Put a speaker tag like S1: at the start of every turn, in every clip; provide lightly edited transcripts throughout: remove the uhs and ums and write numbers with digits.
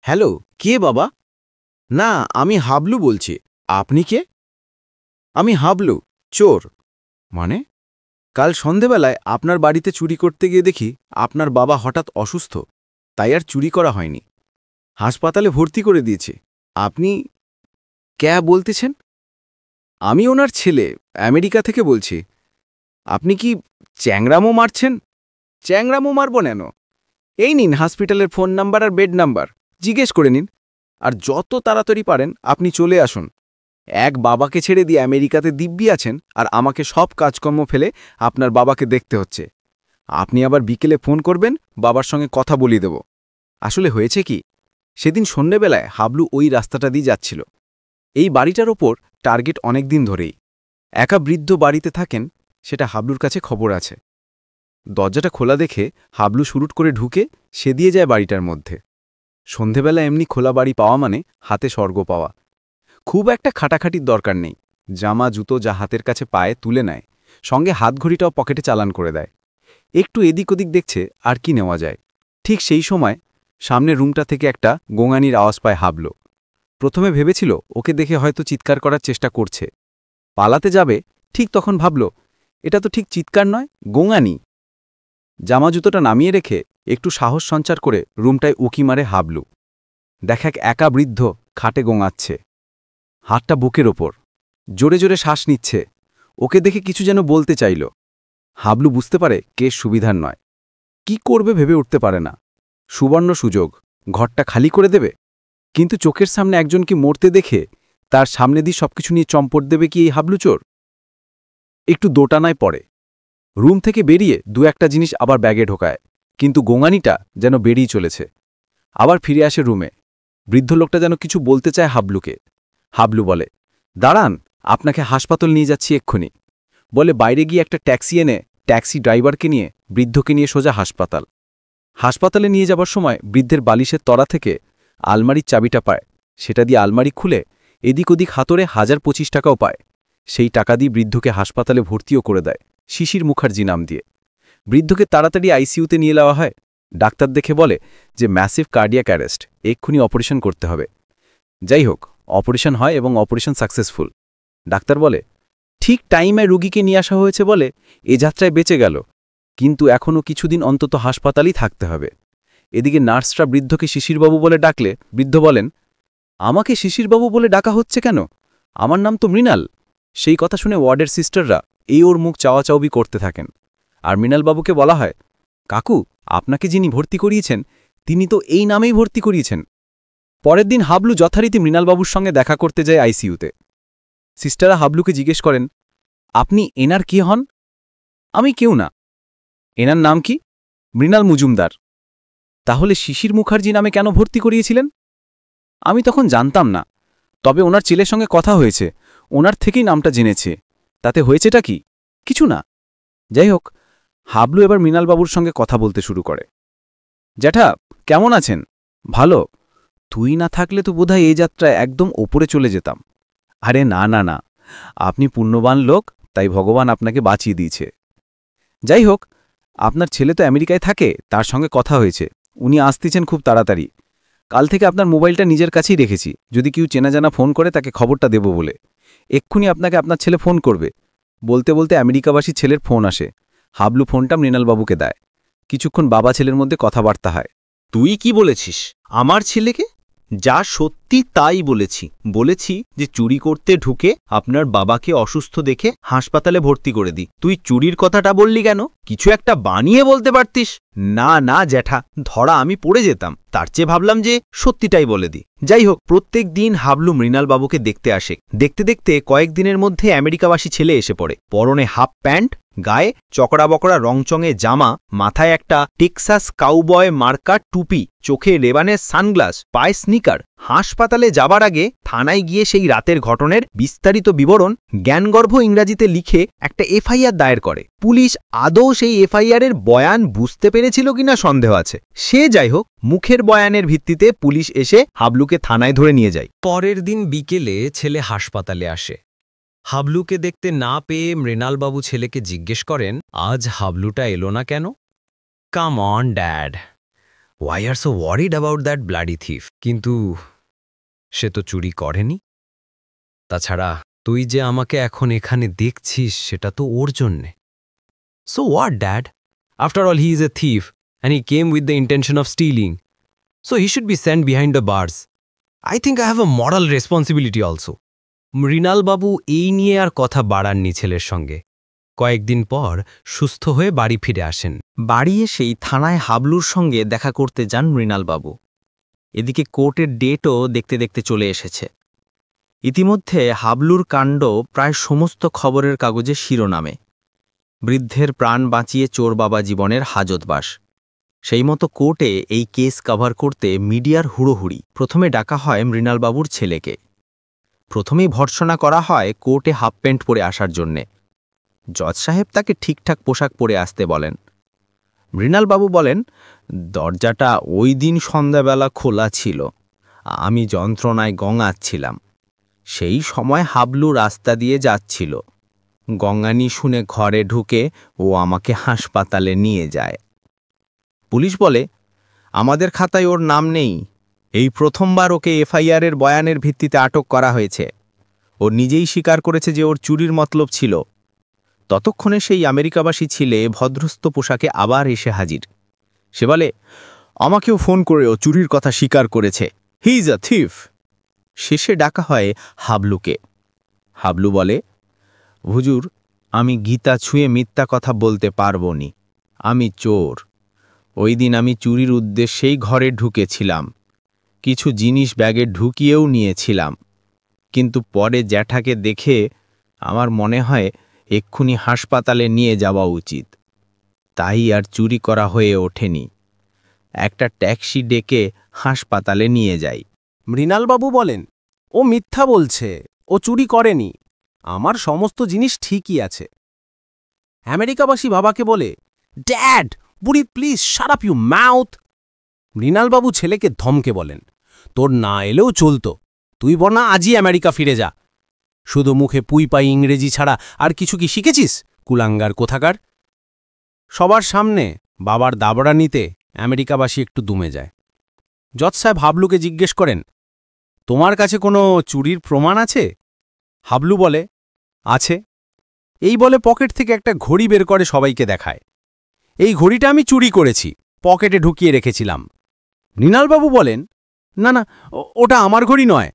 S1: Hello, কে বাবা? না, আমি হাবলু বলছি। আপনি কে? আমি হাবলু, চোর। মানে? কাল সন্ধেবেলায় আপনার বাড়িতে চুরি করতে গিয়ে দেখি আপনার বাবা হঠাৎ অসুস্থ, তাই আর চুরি করা হয়নি। হাসপাতালে ভর্তি করে দিয়েছে। আপনি ক্যা বলতেছেন? আমি ওনার ছেলে, আমেরিকা থেকে বলছি। আপনি কি চ্যাংরামো মারছেন? চ্যাংরামো মারব নেন? এই নিন হসপিটালের ফোন নাম্বার আর বেড নাম্বার, জিজ্ঞেস করে নিন। আর যত তাড়াতাড়ি পারেন আপনি চলে আসুন। এক বাবাকে ছেড়ে দিয়ে আমেরিকাতে দিব্যি আছেন, আর আমাকে সব কাজকর্ম ফেলে আপনার বাবাকে দেখতে হচ্ছে। আপনি আবার বিকেলে ফোন করবেন, বাবার সঙ্গে কথা বলিয়ে দেব। আসলে হয়েছে কি, সেদিন সন্ধ্যেবেলায় হাবলু ওই রাস্তাটা দিয়ে যাচ্ছিল। এই বাড়িটার ওপর টার্গেট অনেক দিন ধরেই। একা বৃদ্ধ বাড়িতে থাকেন, সেটা হাবলুর কাছে খবর আছে। দরজাটা খোলা দেখে হাবলু সুরুট করে ঢুকে সে দিয়ে যায় বাড়িটার মধ্যে। সন্ধেবেলা এমনি খোলা বাড়ি পাওয়া মানে হাতে স্বর্গ পাওয়া। খুব একটা খাটাখাটির দরকার নেই। জামা জুতো যা হাতের কাছে পায়ে তুলে নেয়, সঙ্গে হাতঘড়িটাও পকেটে চালান করে দেয়। একটু এদিক ওদিক দেখছে আর কি নেওয়া যায়। ঠিক সেই সময় সামনের রুমটা থেকে একটা গোঙানির আওয়াজ পায় হাবলু। প্রথমে ভেবেছিল ওকে দেখে হয়তো চিৎকার করার চেষ্টা করছে, পালাতে যাবে। ঠিক তখন ভাবল, এটা তো ঠিক চিৎকার নয়, গোঙানি। জামা জুতোটা নামিয়ে রেখে একটু সাহস সঞ্চার করে রুমটায় উকি মারে হাবলু। দেখ একা বৃদ্ধ খাটে গোঙাচ্ছে, হাতটা বুকের ওপর, জোরে জোরে শ্বাস নিচ্ছে। ওকে দেখে কিছু যেন বলতে চাইল। হাবলু বুঝতে পারে কেস সুবিধার নয়। কি করবে ভেবে উঠতে পারে না। সুবর্ণ সুযোগ, ঘরটা খালি করে দেবে। কিন্তু চোখের সামনে একজনকে মরতে দেখে তার সামনে দিয়ে সবকিছু নিয়ে চম্পট দেবে কি এই হাবলু চোর? একটু দোটানায় পড়ে। রুম থেকে বেরিয়ে দু একটা জিনিস আবার ব্যাগে ঢোকায়, কিন্তু গোঙানিটা যেন বেরিয়ে চলেছে। আবার ফিরে আসে রুমে। বৃদ্ধ লোকটা যেন কিছু বলতে চায় হাবলুকে। হাবলু বলে, দাঁড়ান, আপনাকে হাসপাতাল নিয়ে যাচ্ছি এক্ষুনি। বলে বাইরে গিয়ে একটা ট্যাক্সি এনে ট্যাক্সি ড্রাইভারকে নিয়ে বৃদ্ধকে নিয়ে সোজা হাসপাতাল। হাসপাতালে নিয়ে যাবার সময় বৃদ্ধের বালিশের তলা থেকে আলমারির চাবিটা পায়। সেটা দিয়ে আলমারি খুলে এদিক ওদিক হাতরে ১,০২৫ টাকাও পায়। সেই টাকা দিয়ে বৃদ্ধকে হাসপাতালে ভর্তিও করে দেয়, শিশির মুখার্জি নাম দিয়ে। বৃদ্ধকে তাড়াতাড়ি আইসিইউতে নিয়ে যাওয়া হয়। ডাক্তার দেখে বলে যে ম্যাসিভ কার্ডিয়াক অ্যারেস্ট, এক্ষুনি অপারেশন করতে হবে। যাই হোক, অপারেশন হয় এবং অপারেশন সাকসেসফুল। ডাক্তার বলে, ঠিক টাইমে রুগীকে নিয়ে আসা হয়েছে বলে এ যাত্রায় বেঁচে গেল, কিন্তু এখনও কিছুদিন অন্তত হাসপাতালেই থাকতে হবে। এদিকে নার্সরা বৃদ্ধকে শিশিরবাবু বলে ডাকলে বৃদ্ধ বলেন, আমাকে শিশিরবাবু বলে ডাকা হচ্ছে কেন? আমার নাম তো মৃণাল। সেই কথা শুনে ওয়ার্ডের সিস্টাররা এই ওর মুখ চাওয়াচাওয়ি করতে থাকেন। আর মৃণালবাবুকে বলা হয়, কাকু, আপনাকে যিনি ভর্তি করিয়েছেন তিনি তো এই নামেই ভর্তি করিয়েছেন। পরের দিন হাবলু যথারীতি মৃণালবাবুর সঙ্গে দেখা করতে যায় আইসিইউতে। সিস্টাররা হাবলুকে জিজ্ঞেস করেন, আপনি এনার কি হন? আমি কেউ না। এনার নাম কি? মৃণাল মজুমদার। তাহলে শিশির মুখার্জি নামে কেন ভর্তি করিয়েছিলেন? আমি তখন জানতাম না, তবে ওনার ছেলের সঙ্গে কথা হয়েছে, ওনার থেকেই নামটা জেনেছে। তাতে হয়েছেটা কি? কিছু না। যাই হোক, হাবলু এবার মৃণালবাবুর সঙ্গে কথা বলতে শুরু করে। জ্যাঠা, কেমন আছেন? ভালো। তুই না থাকলে তো বোধহয় এই যাত্রায় একদম ওপরে চলে যেতাম। আরে না না না, আপনি পুণ্যবান লোক, তাই ভগবান আপনাকে বাঁচিয়ে দিয়েছে। যাই হোক, আপনার ছেলে তো আমেরিকায় থাকে, তার সঙ্গে কথা হয়েছে, উনি আসতেছেন খুব তাড়াতাড়ি। কাল থেকে আপনার মোবাইলটা নিজের কাছেই রেখেছি, যদি কেউ চেনাজানা ফোন করে তাকে খবরটা দেব বলে। এক্ষুনি আপনাকে আপনার ছেলে ফোন করবে। বলতে বলতে আমেরিকাবাসী ছেলের ফোন আসে। হাবলু ফোনটা মৃণালবাবুকে দেয়। কিছুক্ষণ বাবা ছেলের মধ্যে কথাবার্তা হয়।
S2: তুই কি বলেছিস আমার ছেলেকে? যা সত্যি তাই বলেছি। বলেছি যে চুরি করতে ঢুকে আপনার বাবাকে অসুস্থ দেখে হাসপাতালে ভর্তি করে দি। তুই চুরির কথাটা বললি কেন? কিছু একটা বানিয়ে বলতে পারতিস। না না জ্যাঠা, ধরা আমি পড়ে যেতাম, তার চেয়ে ভাবলাম যে সত্যিটাই বলে দি। যাই হোক, প্রত্যেক দিন হাবলু মৃণালবাবুকে দেখতে আসে। দেখতে দেখতে কয়েকদিনের মধ্যে আমেরিকাবাসী ছেলে এসে পড়ে। পরনে হাফ প্যান্ট, গায়ে চকড়া বকড়া রংচঙে জামা, মাথায় একটা টেক্সাস কাউবয় মার্কা টুপি, চোখে রেবানের সানগ্লাস, পায়ে স্নিকার। হাসপাতালে যাবার আগে থানায় গিয়ে সেই রাতের ঘটনার বিস্তারিত বিবরণ জ্ঞানগর্ভ ইংরাজিতে লিখে একটা এফআইআর দায়ের করে। পুলিশ আদৌ সেই এফআইআরের বয়ান বুঝতে পেরেছিল কিনা সন্দেহ আছে। সে যাই হোক, মুখের বয়ানের ভিত্তিতে পুলিশ এসে হাবলুকে থানায় ধরে নিয়ে যায়।
S3: পরের দিন বিকেলে ছেলে হাসপাতালে আসে। হাবলুকে দেখতে না পেয়ে মৃণালবাবু ছেলেকে জিজ্ঞেস করেন, আজ হাবলুটা এলো না কেন? Come on dad, why are so worried about that bloody thief? কিন্তু সে তো চুরি করেনি। তাছাড়া তুই যে আমাকে এখন এখানে দেখছিস সেটা তো ওর জন্যে। So what dad? After all he is a thief and he came with the intention of stealing. So he should be sent behind the bars. I think I have a moral responsibility also. মৃণালবাবু এই নিয়ে আর কথা বাড়াননি ছেলের সঙ্গে। কয়েকদিন পর সুস্থ হয়ে বাড়ি ফিরে আসেন।
S2: বাড়ি এসেই থানায় হাবলুর সঙ্গে দেখা করতে যান মৃণালবাবু। এদিকে কোর্টের ডেটও দেখতে দেখতে চলে এসেছে। ইতিমধ্যে হাবলুর কাণ্ড প্রায় সমস্ত খবরের কাগজে শিরোনামে। বৃদ্ধের প্রাণ বাঁচিয়ে চোর বাবা জীবনের হাজতবাস। সেই মতো কোর্টে এই কেস কভার করতে মিডিয়ার হুড়োহুড়ি। প্রথমে ডাকা হয় মৃণালবাবুর ছেলেকে। প্রথমেই ভর্ৎসনা করা হয় কোর্টে হাফ প্যান্ট পরে আসার জন্যে। জজ সাহেব তাকে ঠিকঠাক পোশাক পরে আসতে বলেন। মৃণালবাবু বলেন, দরজাটা ওই দিন সন্ধ্যাবেলা খোলা ছিল, আমি যন্ত্রণায় গঙাচ্ছিলাম। সেই সময় হাবলু রাস্তা দিয়ে যাচ্ছিল। গঙ্গানি শুনে ঘরে ঢুকে ও আমাকে হাসপাতালে নিয়ে যায়। পুলিশ বলে, আমাদের খাতায় ওর নাম নেই, এই প্রথমবার ওকে এফআইআরের বয়ানের ভিত্তিতে আটক করা হয়েছে। ও নিজেই স্বীকার করেছে যে ওর চুরির মতলব ছিল। ততক্ষণে সেই আমেরিকাবাসী ছেলে ভদ্রস্থ পোশাকে আবার এসে হাজির। সে বলে, আমাকেও ফোন করে ও চুরির কথা স্বীকার করেছে, হি ইজ আ থিফ। শেষে ডাকা হয় হাবলুকে। হাবলু বলে, হুজুর, আমি গীতা ছুঁয়ে মিথ্যা কথা বলতে পারবো নি, আমি চোর। ওই দিন আমি চুরির উদ্দেশ্যেই ঘরে ঢুকেছিলাম, কিছু জিনিস ব্যাগে ঢুকিয়েও নিয়েছিলাম, কিন্তু পরে জ্যাঠাকে দেখে আমার মনে হয় এক্ষুনি হাসপাতালে নিয়ে যাওয়া উচিত, তাই আর চুরি করা হয়ে ওঠেনি। একটা ট্যাক্সি ডেকে হাসপাতালে নিয়ে যাই।
S4: মৃণালবাবু বলেন, ও মিথ্যা বলছে, ও চুরি করেনি, আমার সমস্ত জিনিস ঠিকই আছে। আমেরিকাবাসী বাবাকে বলে, ড্যাড, বুড়ি please shut up you mouth. মৃণালবাবু ছেলেকে ধমকে বলেন, তোর না এলেও চলতো, তুই বরনা আজই আমেরিকা ফিরে যা। শুধু মুখে পুই পাই ইংরেজি ছাড়া আর কিছু কি শিখেছিস, কুলাঙ্গার কোথাকার। সবার সামনে বাবার দাবড়ানিতে আমেরিকাবাসী একটু দুমে যায়। জজ সাহেব হাবলুকে জিজ্ঞেস করেন, তোমার কাছে কোনো চুরির প্রমাণ আছে? হাবলু বলে, আছে। এই বলে পকেট থেকে একটা ঘড়ি বের করে সবাইকে দেখায়। এই ঘড়িটা আমি চুরি করেছি, পকেটে ঢুকিয়ে রেখেছিলাম। মৃণালবাবু বলেন, না না, ওটা আমার ঘড়ি নয়।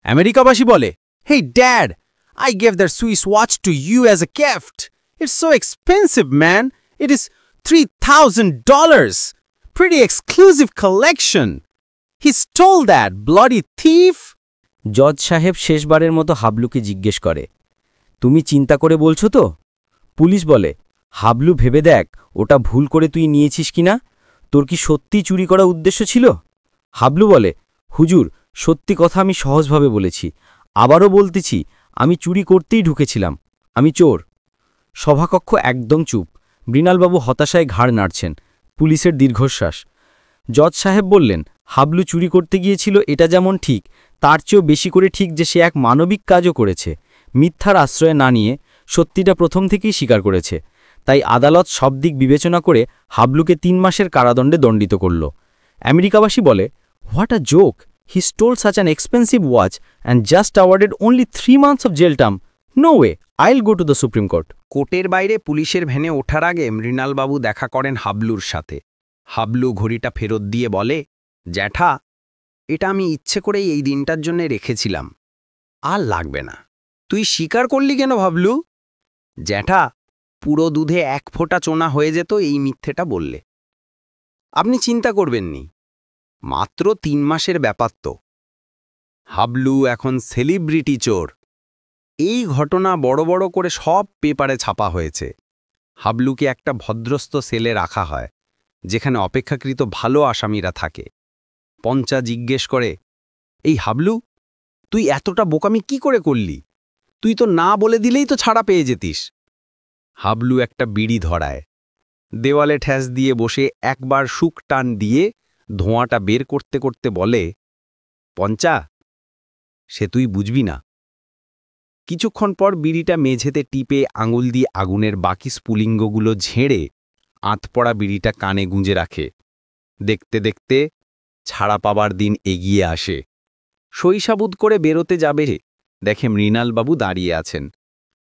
S4: আমেরিকাবাসী বলে, hey dad, I gave that Swiss watch to you as a gift. It's so expensive man, it is $3,000, pretty exclusive collection. He stole that, bloody thief!
S5: জজ সাহেব শেষবারের মতো হাবলুকে জিজ্ঞেস করে, তুমি চিন্তা করে বলছো তো? পুলিশ বলে, হাবলু ভেবে দেখ ওটা ভুল করে তুই নিয়েছিস কিনা, তোর কি সত্যি চুরি করা উদ্দেশ্য ছিল? হাবলু বলে, হুজুর, সত্যি কথা আমি সহজভাবে বলেছি, আবারও বলতেছি, আমি চুরি করতেই ঢুকেছিলাম, আমি চোর। সভাকক্ষ একদম চুপ। মৃণালবাবু হতাশায় ঘাড় নাড়ছেন। পুলিশের দীর্ঘশ্বাস। জজ সাহেব বললেন, হাবলু চুরি করতে গিয়েছিল এটা যেমন ঠিক, তার চেয়েও বেশি করে ঠিক যে সে এক মানবিক কাজও করেছে। মিথ্যার আশ্রয় না নিয়ে সত্যিটা প্রথম থেকেই স্বীকার করেছে। তাই আদালত সব দিক বিবেচনা করে হাবলুকে 3 মাসের কারাদণ্ডে দণ্ডিত করল। আমেরিকাবাসী বলে, what a joke, he stole such an expensive watch and just awarded only 3 months of jail term. No way, I'll go to the Supreme Court.
S3: কোর্টের বাইরে পুলিশের ভ্যানে ওঠার আগে মৃণালবাবু দেখা করেন হাবলুর সাথে। হাবলু ঘড়িটা ফেরত দিয়ে বলে, জ্যাঠা, এটা আমি ইচ্ছে করেই এই দিনটার জন্য রেখেছিলাম, আর লাগবে না। তুই স্বীকার করলি কেন হাবলু? জ্যাঠা, পুরো দুধে 1 ফোঁটা চোনা হয়ে যেত এই মিথ্যেটা বললে। আপনি চিন্তা করবেন নি, মাত্র 3 মাসের ব্যাপার তো। হাবলু এখন সেলিব্রিটি চোর। এই ঘটনা বড় বড় করে সব পেপারে ছাপা হয়েছে। হাবলুকে একটা ভদ্রস্থ সেলে রাখা হয়, যেখানে অপেক্ষাকৃত ভালো আসামিরা থাকে। পঞ্চা জিজ্ঞেস করে, এই হাবলু, তুই এতটা বোকামি কি করে করলি? তুই তো না বলে দিলেই তো ছাড়া পেয়ে যেতিস। হাবলু একটা বিড়ি ধরায়, দেওয়ালে ঠ্যাস দিয়ে বসে একবার শুক টান দিয়ে ধোঁয়াটা বের করতে করতে বলে, পঞ্চা, সে তুই বুঝবি না। কিছুক্ষণ পর বিড়িটা মেঝেতে টিপে আঙুল দিয়ে আগুনের বাকি স্ফুলিঙ্গগুলো ঝেড়ে আঁতপড়া বিড়িটা কানে গুঁজে রাখে। দেখতে দেখতে ছাড়া পাবার দিন এগিয়ে আসে। শৈশাবুদ করে বেরোতে যাবে, দেখে মৃণালবাবু দাঁড়িয়ে আছেন।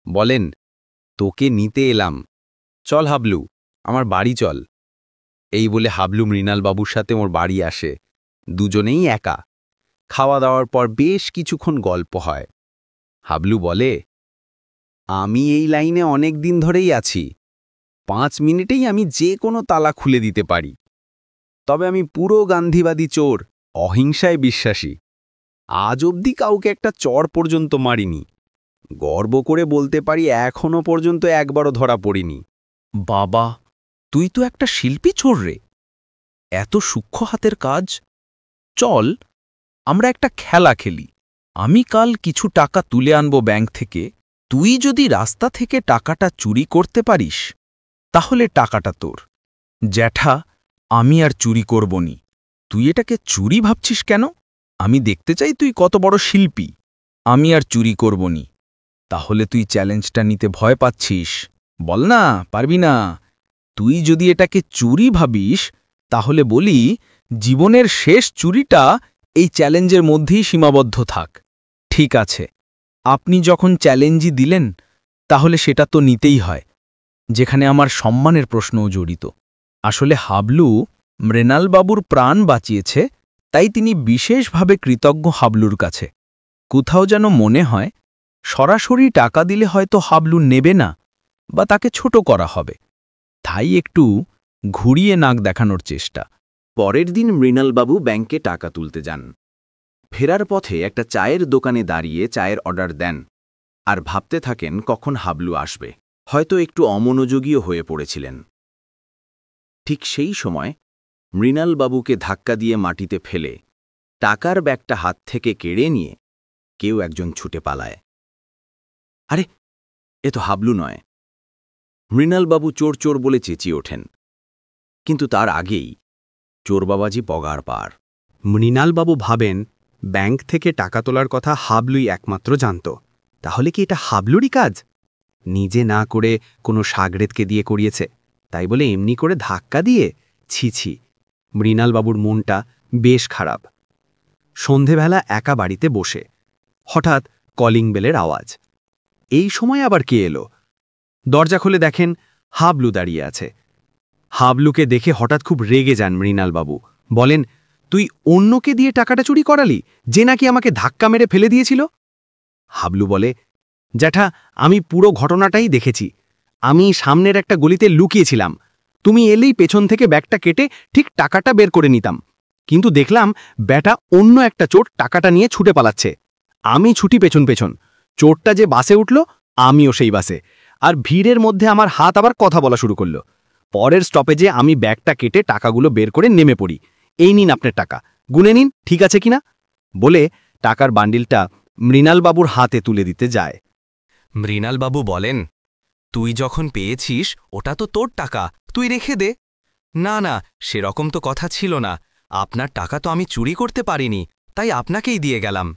S3: বলেন, তোকে নিতে এলাম, চল হাবলু, আমার বাড়ি চল। এই বলে হাবলু মৃণালবাবুর সাথে ওর বাড়ি আসে। দুজনেই একা। খাওয়া দাওয়ার পর বেশ কিছুক্ষণ গল্প হয়। হাবলু বলে, আমি এই লাইনে অনেক দিন ধরেই আছি। 5 মিনিটেই আমি যে কোনো তালা খুলে দিতে পারি। তবে আমি পুরো গান্ধীবাদী চোর, অহিংসায় বিশ্বাসী। আজ অবধি কাউকে একটা চর পর্যন্ত মারিনি। গর্ব করে বলতে পারি এখনো পর্যন্ত একবারও ধরা পড়িনি।
S6: বাবা, তুই তো একটা শিল্পী চোর রে, এত সূক্ষ্ম হাতের কাজ। চল, আমরা একটা খেলা খেলি। আমি কাল কিছু টাকা তুলে আনব ব্যাংক থেকে। তুই যদি রাস্তা থেকে টাকাটা চুরি করতে পারিস তাহলে টাকাটা তোর। জ্যাঠা, আমি আর চুরি করবনি। তুই এটাকে চুরি ভাবছিস কেন? আমি দেখতে চাই তুই কত বড় শিল্পী। আমি আর চুরি করবনি। তাহলে তুই চ্যালেঞ্জটা নিতে ভয় পাচ্ছিস? বল না, পারবি না? তুই যদি এটাকে চুরি ভাবিস তাহলে বলি, জীবনের শেষ চুরিটা এই চ্যালেঞ্জের মধ্যেই সীমাবদ্ধ থাক। ঠিক আছে, আপনি যখন চ্যালেঞ্জই দিলেন তাহলে সেটা তো নিতেই হয়, যেখানে আমার সম্মানের প্রশ্নও জড়িত। আসলে হাবলু মৃণালবাবুর প্রাণ বাঁচিয়েছে, তাই তিনি বিশেষভাবে কৃতজ্ঞ হাবলুর কাছে। কোথাও যেন মনে হয় সরাসরি টাকা দিলে হয়তো হাবলু নেবে না বা তাকে ছোট করা হবে, তাই একটু ঘুরিয়ে নাক দেখানোর চেষ্টা।
S1: পরের দিন মৃণালবাবু ব্যাংকে টাকা তুলতে যান। ফেরার পথে একটা চায়ের দোকানে দাঁড়িয়ে চায়ের অর্ডার দেন আর ভাবতে থাকেন কখন হাবলু আসবে। হয়তো একটু অমনোযোগীও হয়ে পড়েছিলেন। ঠিক সেই সময় মৃণালবাবুকে ধাক্কা দিয়ে মাটিতে ফেলে টাকার ব্যাগটা হাত থেকে কেড়ে নিয়ে কেউ একজন ছুটে পালায়। আরে, এ তো হাবলু নয়। মৃণালবাবু চোর চোর বলে চেঁচিয়ে ওঠেন। কিন্তু তার আগেই চোরবাবাজি পগার পার।
S3: মৃণালবাবু ভাবেন, ব্যাংক থেকে টাকা তোলার কথা হাবলুই একমাত্র জানত। তাহলে কি এটা হাবলুরই কাজ? নিজে না করে কোনো সাগরেদকে দিয়ে করিয়েছে, তাই বলে এমনি করে ধাক্কা দিয়ে? ছি ছি। মৃণালবাবুর মনটা বেশ খারাপ। সন্ধেবেলা একা বাড়িতে বসে হঠাৎ কলিং বেলের আওয়াজ। এই সময় আবার কে এলো? দরজা খুলে দেখেন হাবলু দাঁড়িয়ে আছে। হাবলুকে দেখে হঠাৎ খুব রেগে যান মৃণালবাবু। বলেন, তুই অন্যকে দিয়ে টাকাটা চুরি করালি, যে নাকি আমাকে ধাক্কা মেরে ফেলে দিয়েছিল? হাবলু বলে, জ্যাঠা, আমি পুরো ঘটনাটাই দেখেছি। আমি সামনের একটা গলিতে লুকিয়েছিলাম। তুমি এলেই পেছন থেকে ব্যাগটা কেটে ঠিক টাকাটা বের করে নিতাম। কিন্তু দেখলাম ব্যাটা অন্য একটা চোর টাকাটা নিয়ে ছুটে পালাচ্ছে। আমি ছুটি পেছন পেছন। চোরটা যে বাসে উঠল, আমিও সেই বাসে। আর ভিড়ের মধ্যে আমার হাত আবার কথা বলা শুরু করল। পরের স্টপেজে আমি ব্যাগটা কেটে টাকাগুলো বের করে নেমে পড়ি। এই নিন আপনার টাকা, গুনে নিন, ঠিক আছে কিনা? বলে টাকার বান্ডিলটা মৃণালবাবুর হাতে তুলে দিতে যায়।
S6: মৃণালবাবু বলেন, তুই যখন পেয়েছিস ওটা তো তোর টাকা, তুই রেখে দে। না না, সেরকম তো কথা ছিল না। আপনার টাকা তো আমি চুরি করতে পারিনি, তাই আপনাকেই দিয়ে গেলাম।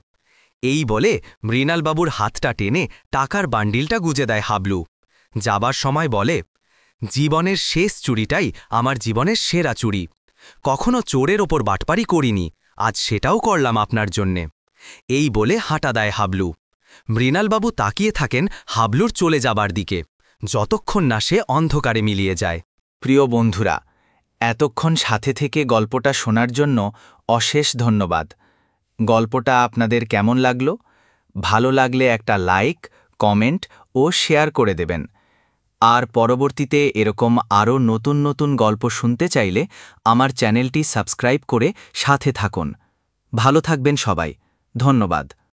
S6: এই বলে মৃণালবাবুর হাতটা টেনে টাকার বান্ডিলটা গুজে দেয় হাবলু। যাবার সময় বলে, জীবনের শেষ চুরিটাই আমার জীবনের সেরা চুরি। কখনো চোরের ওপর বাটপারি করিনি, আজ সেটাও করলাম আপনার জন্যে। এই বলে হাঁটা দেয় হাবলু। মৃণালবাবু তাকিয়ে থাকেন হাবলুর চলে যাবার দিকে, যতক্ষণ না সে অন্ধকারে মিলিয়ে যায়।
S2: প্রিয় বন্ধুরা, এতক্ষণ সাথে থেকে গল্পটা শোনার জন্য অশেষ ধন্যবাদ। গল্পটা আপনাদের কেমন লাগলো? ভালো লাগলে একটা লাইক, কমেন্ট ও শেয়ার করে দেবেন। আর পরবর্তীতে এরকম আরও নতুন নতুন গল্প শুনতে চাইলে আমার চ্যানেলটি সাবস্ক্রাইব করে সাথে থাকুন। ভালো থাকবেন সবাই। ধন্যবাদ।